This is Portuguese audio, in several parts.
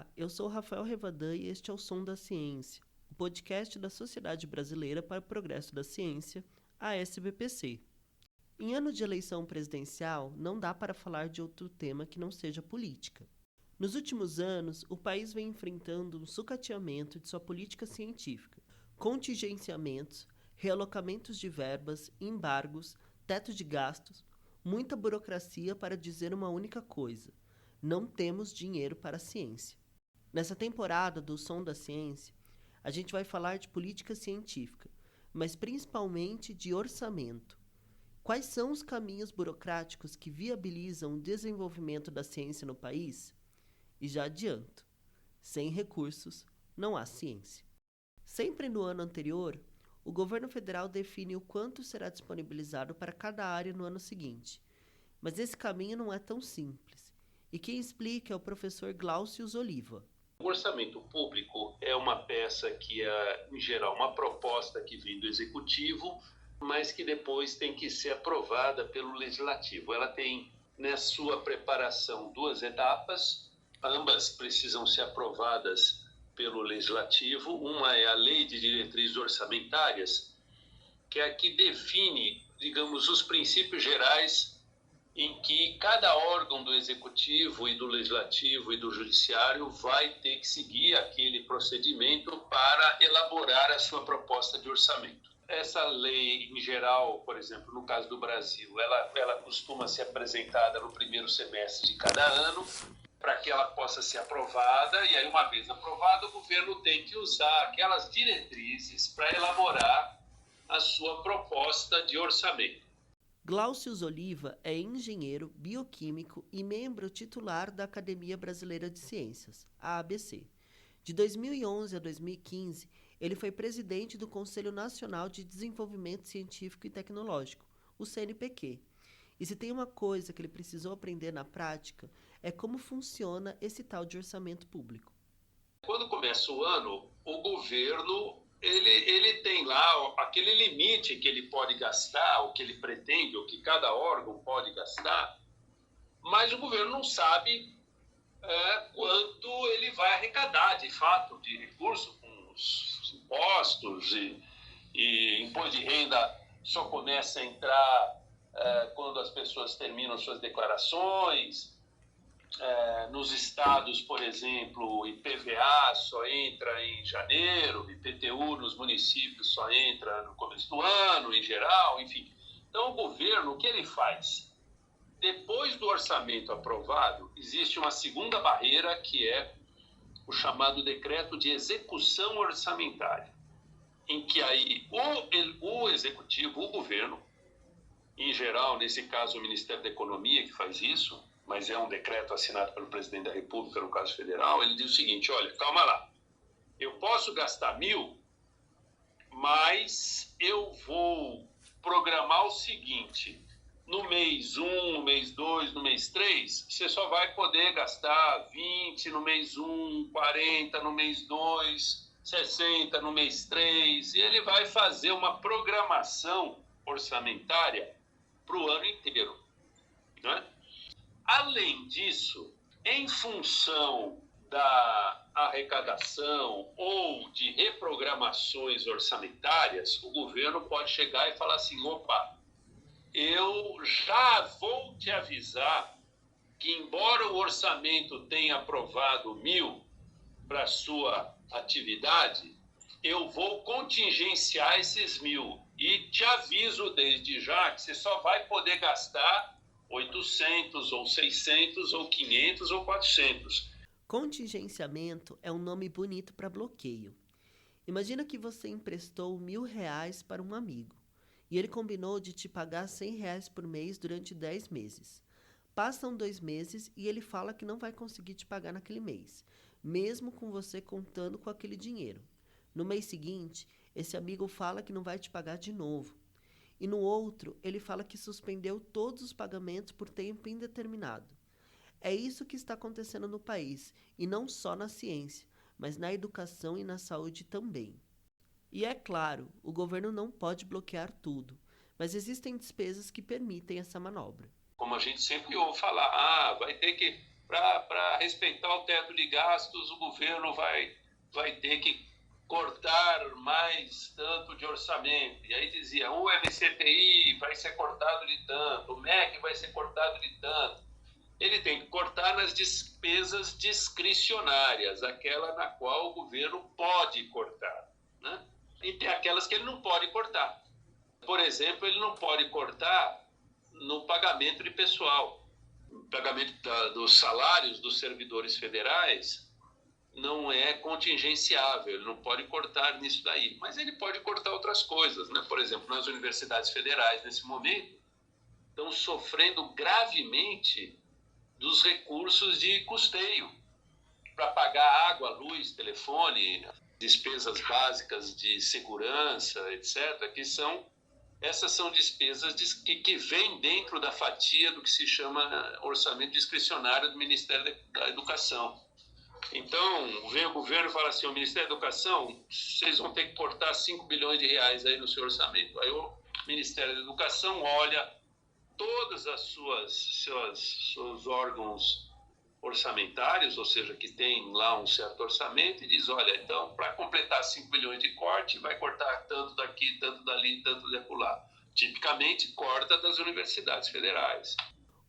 Olá, eu sou Rafael Revadan e este é o Som da Ciência, o podcast da Sociedade Brasileira para o Progresso da Ciência, a SBPC. Em ano de eleição presidencial, não dá para falar de outro tema que não seja política. Nos últimos anos, o país vem enfrentando um sucateamento de sua política científica, contingenciamentos, realocamentos de verbas, embargos, teto de gastos, muita burocracia para dizer uma única coisa: não temos dinheiro para a ciência. Nessa temporada do Som da Ciência, a gente vai falar de política científica, mas principalmente de orçamento. Quais são os caminhos burocráticos que viabilizam o desenvolvimento da ciência no país? E já adianto, sem recursos não há ciência. Sempre no ano anterior, o governo federal define o quanto será disponibilizado para cada área no ano seguinte. Mas esse caminho não é tão simples. E quem explica é o professor Glaucio Oliva. O orçamento público é uma peça que é, em geral, uma proposta que vem do executivo, mas que depois tem que ser aprovada pelo legislativo. Ela tem, na sua preparação, duas etapas. Ambas precisam ser aprovadas pelo legislativo. Uma é a Lei de Diretrizes Orçamentárias, que é a que define, digamos, os princípios gerais em que cada órgão do executivo e do legislativo e do judiciário vai ter que seguir aquele procedimento para elaborar a sua proposta de orçamento. Essa lei, em geral, por exemplo, no caso do Brasil, ela costuma ser apresentada no primeiro semestre de cada ano para que ela possa ser aprovada, e aí, uma vez aprovada, o governo tem que usar aquelas diretrizes para elaborar a sua proposta de orçamento. Glaucio Oliva é engenheiro, bioquímico e membro titular da Academia Brasileira de Ciências, a ABC. De 2011 a 2015, ele foi presidente do Conselho Nacional de Desenvolvimento Científico e Tecnológico, o CNPq. E se tem uma coisa que ele precisou aprender na prática, é como funciona esse tal de orçamento público. Quando começa o ano, o governo ele tem lá aquele limite que ele pode gastar, o que ele pretende, o que cada órgão pode gastar, mas o governo não sabe quanto ele vai arrecadar, de fato, de recurso, com os impostos, e imposto de renda só começa a entrar quando as pessoas terminam suas declarações. Nos estados, por exemplo, o IPVA só entra em janeiro, o IPTU nos municípios só entra no começo do ano, em geral, enfim. Então, o governo, o que ele faz? Depois do orçamento aprovado, existe uma segunda barreira, que é o chamado decreto de execução orçamentária, em que aí o executivo, o governo, em geral, nesse caso, o Ministério da Economia que faz isso, mas é um decreto assinado pelo presidente da República, no caso federal, ele diz o seguinte: olha, calma lá, eu posso gastar 1.000, mas eu vou programar o seguinte: no mês 1, no mês 2, no mês 3, você só vai poder gastar 20 no mês 1, 40 no mês 2, 60 no mês 3, e ele vai fazer uma programação orçamentária para o ano inteiro, né? Além disso, em função da arrecadação ou de reprogramações orçamentárias, o governo pode chegar e falar assim: opa, eu já vou te avisar que, embora o orçamento tenha aprovado 1.000 para a sua atividade, eu vou contingenciar esses 1.000 e te aviso desde já que você só vai poder gastar 800 ou 600 ou 500 ou 400. Contingenciamento é um nome bonito para bloqueio. Imagina que você emprestou R$1.000 para um amigo e ele combinou de te pagar R$100 por mês durante 10 meses. Passam 2 meses e ele fala que não vai conseguir te pagar naquele mês, mesmo com você contando com aquele dinheiro. No mês seguinte, esse amigo fala que não vai te pagar de novo. E no outro, ele fala que suspendeu todos os pagamentos por tempo indeterminado. É isso que está acontecendo no país, e não só na ciência, mas na educação e na saúde também. E é claro, o governo não pode bloquear tudo, mas existem despesas que permitem essa manobra. Como a gente sempre ouve falar, vai ter que para respeitar o teto de gastos, o governo vai ter que cortar mais tanto de orçamento. E aí dizia, o MCTI vai ser cortado de tanto, o MEC vai ser cortado de tanto. Ele tem que cortar nas despesas discricionárias, aquela na qual o governo pode cortar, né? E tem aquelas que ele não pode cortar. Por exemplo, ele não pode cortar no pagamento de pessoal. O pagamento dos salários dos servidores federais não é contingenciável, ele não pode cortar nisso daí. Mas ele pode cortar outras coisas, né? Por exemplo, nas universidades federais, nesse momento, estão sofrendo gravemente dos recursos de custeio para pagar água, luz, telefone, despesas básicas de segurança, etc., essas são despesas que vêm dentro da fatia do que se chama orçamento discricionário do Ministério da Educação. Então, vem o governo e fala assim, o Ministério da Educação, vocês vão ter que cortar 5 bilhões de reais aí no seu orçamento. Aí o Ministério da Educação olha todas as seus órgãos orçamentários, ou seja, que tem lá um certo orçamento, e diz, olha, então, para completar 5 bilhões de corte, vai cortar tanto daqui, tanto dali, tanto de acolá. Tipicamente, corta das universidades federais.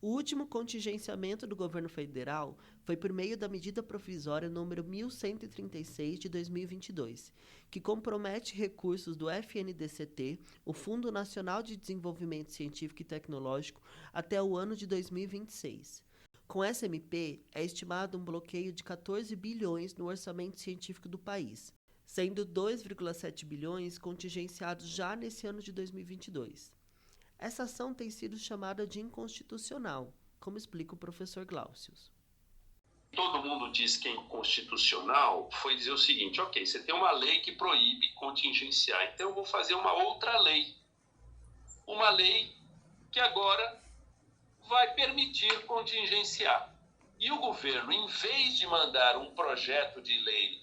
O último contingenciamento do governo federal foi por meio da medida provisória número 1136 de 2022, que compromete recursos do FNDCT, o Fundo Nacional de Desenvolvimento Científico e Tecnológico, até o ano de 2026. Com essa MP, é estimado um bloqueio de 14 bilhões no orçamento científico do país, sendo 2,7 bilhões contingenciados já nesse ano de 2022. Essa ação tem sido chamada de inconstitucional, como explica o professor Glaucius. Todo mundo diz que é inconstitucional, foi dizer o seguinte, ok, você tem uma lei que proíbe contingenciar, então eu vou fazer uma outra lei. Uma lei que agora vai permitir contingenciar. E o governo, em vez de mandar um projeto de lei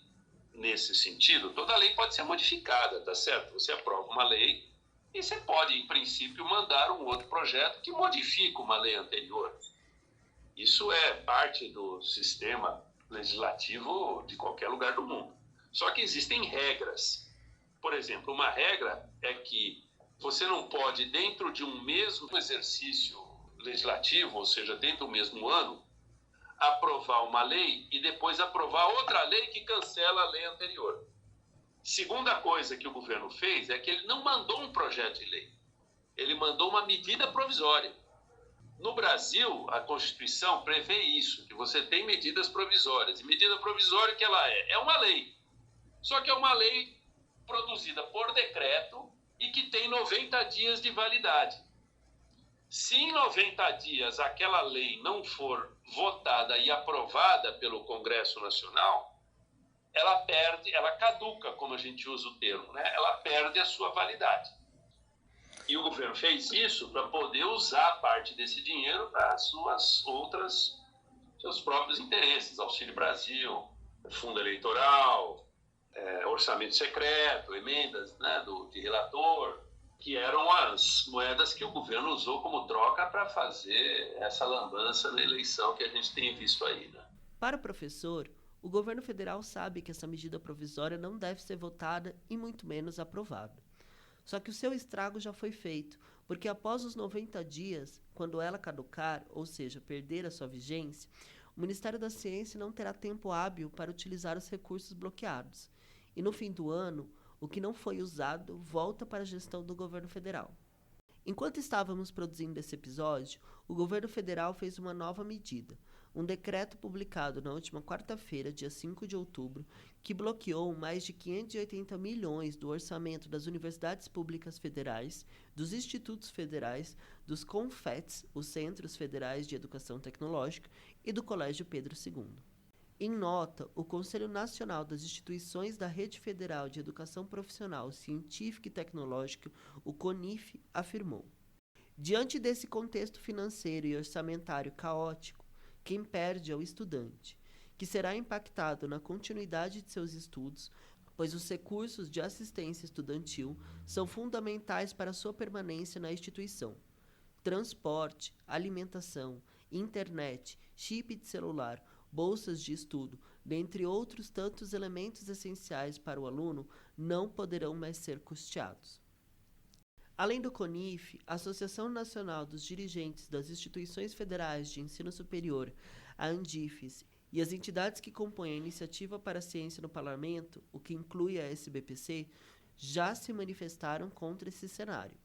nesse sentido, toda lei pode ser modificada, tá certo? Você aprova uma lei e você pode, em princípio, mandar um outro projeto que modifica uma lei anterior. Isso é parte do sistema legislativo de qualquer lugar do mundo. Só que existem regras. Por exemplo, uma regra é que você não pode, dentro de um mesmo exercício legislativo, ou seja, dentro do mesmo ano, aprovar uma lei e depois aprovar outra lei que cancela a lei anterior. Segunda coisa que o governo fez é que ele não mandou um projeto de lei. Ele mandou uma medida provisória. No Brasil, a Constituição prevê isso, que você tem medidas provisórias. E medida provisória que ela é uma lei. Só que é uma lei produzida por decreto e que tem 90 dias de validade. Se em 90 dias aquela lei não for votada e aprovada pelo Congresso Nacional, ela caduca, como a gente usa o termo, né? Ela perde a sua validade. E o governo fez isso para poder usar parte desse dinheiro para seus próprios interesses, Auxílio Brasil, fundo eleitoral, orçamento secreto, emendas, né, de relator, que eram as moedas que o governo usou como troca para fazer essa lambança na eleição que a gente tem visto aí, né? Para o professor, o governo federal sabe que essa medida provisória não deve ser votada e muito menos aprovada. Só que o seu estrago já foi feito, porque após os 90 dias, quando ela caducar, ou seja, perder a sua vigência, o Ministério da Ciência não terá tempo hábil para utilizar os recursos bloqueados. E no fim do ano, o que não foi usado volta para a gestão do governo federal. Enquanto estávamos produzindo esse episódio, o governo federal fez uma nova medida, um decreto publicado na última quarta-feira, dia 5 de outubro, que bloqueou mais de 580 milhões do orçamento das universidades públicas federais, dos institutos federais, dos CONFETs, os Centros Federais de Educação Tecnológica, e do Colégio Pedro II. Em nota, o Conselho Nacional das Instituições da Rede Federal de Educação Profissional, Científica e Tecnológica, o CONIF, afirmou: diante desse contexto financeiro e orçamentário caótico, quem perde é o estudante, que será impactado na continuidade de seus estudos, pois os recursos de assistência estudantil são fundamentais para sua permanência na instituição. Transporte, alimentação, internet, chip de celular, bolsas de estudo, dentre outros tantos elementos essenciais para o aluno, não poderão mais ser custeados. Além do CONIF, a Associação Nacional dos Dirigentes das Instituições Federais de Ensino Superior, a ANDIFES, e as entidades que compõem a Iniciativa para a Ciência no Parlamento, o que inclui a SBPC, já se manifestaram contra esse cenário.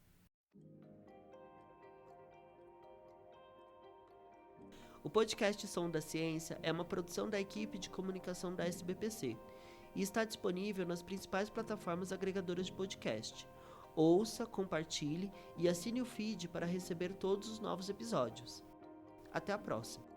O podcast Som da Ciência é uma produção da equipe de comunicação da SBPC e está disponível nas principais plataformas agregadoras de podcast. Ouça, compartilhe e assine o feed para receber todos os novos episódios. Até a próxima!